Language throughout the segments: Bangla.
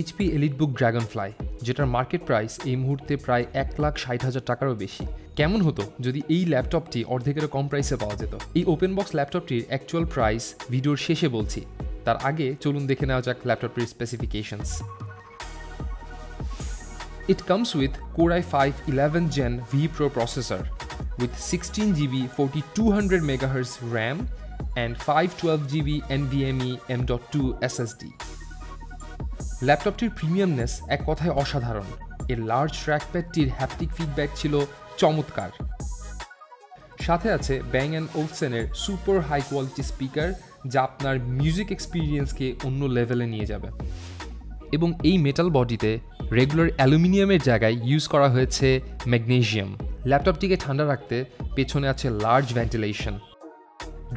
HP Elitebook DragonFly, যেটার মার্কেট প্রাইস এই মুহূর্তে প্রায় 1,60,000 টাকারও বেশি। কেমন হতো যদি এই ল্যাপটপটি অর্ধেকেরও কম প্রাইসে পাওয়া যেত? এই ওপেন বক্স ল্যাপটপটির অ্যাকচুয়াল প্রাইস ভিডিওর শেষে বলছি, তার আগে চলুন দেখে নেওয়া যাক ল্যাপটপটির specifications. It comes with Core i5 11th Gen Vpro processor with 16GB 4200 MHz RAM and 512GB NVMe M.2 SSD. ল্যাপটপটির প্রিমিয়ামনেস এক কথায় অসাধারণ। এর লার্জ ট্র্যাকপ্যাডটির হ্যাপটিক ফিডব্যাক ছিল চমৎকার। সাথে আছে ব্যাং অ্যান্ড ওলফসেনের সুপার হাই কোয়ালিটি স্পিকার, যা আপনার মিউজিক এক্সপিরিয়েন্সকে অন্য লেভেলে নিয়ে যাবে। এবং এই মেটাল বডিতে রেগুলার অ্যালুমিনিয়ামের জায়গায় ইউজ করা হয়েছে ম্যাগনেজিয়াম। ল্যাপটপটিকে ঠান্ডা রাখতে পেছনে আছে লার্জ ভেন্টিলেশন।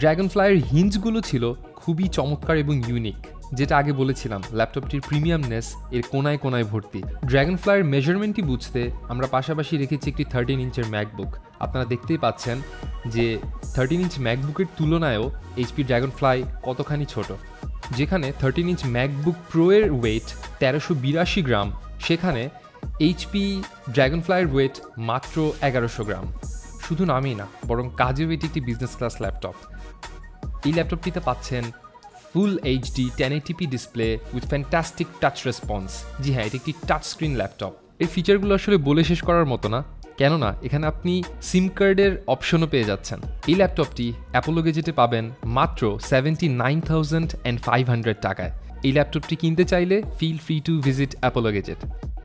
ড্রাগনফ্লাইয়ের হিঞ্জগুলো ছিল খুবই চমৎকার এবং ইউনিক। যেটা আগে বলেছিলাম, ল্যাপটপটির প্রিমিয়ামনেস এর কোনায় কোনায় ভর্তি। ড্রাগনফ্লাইয়ের মেজারমেন্টটি বুঝতে আমরা পাশাপাশি রেখেছি একটি 13 ইঞ্চের ম্যাকবুক। আপনারা দেখতেই পাচ্ছেন যে 13 ইঞ্চ ম্যাকবুকের তুলনায়ও HP ড্রাগনফ্লাই কতখানি ছোট। যেখানে 13 ইঞ্চ ম্যাকবুক প্রো এর ওয়েট 1382 গ্রাম, সেখানে HP ড্রাগনফ্লাইয়ের ওয়েট মাত্র 1100 গ্রাম। শুধু নামই না, বরং কাজেও এটি একটি বিজনেস ক্লাস ল্যাপটপ। এই ল্যাপটপটিতে পাচ্ছেন full HD 1080p display with fantastic touch response. জি হ্যাঁ, এটি একটি টাচ স্ক্রিন ল্যাপটপ। এই ফিচারগুলো আসলে বলে শেষ করার মতো না, কেননা এখানে আপনি সিম কার্ডের অপশনও পেয়ে যাচ্ছেন। এই ল্যাপটপটি ApolloGadget পাবেন মাত্র 79,500 টাকায়। এই ল্যাপটপটি কিনতে চাইলে feel free to visit ApolloGadget।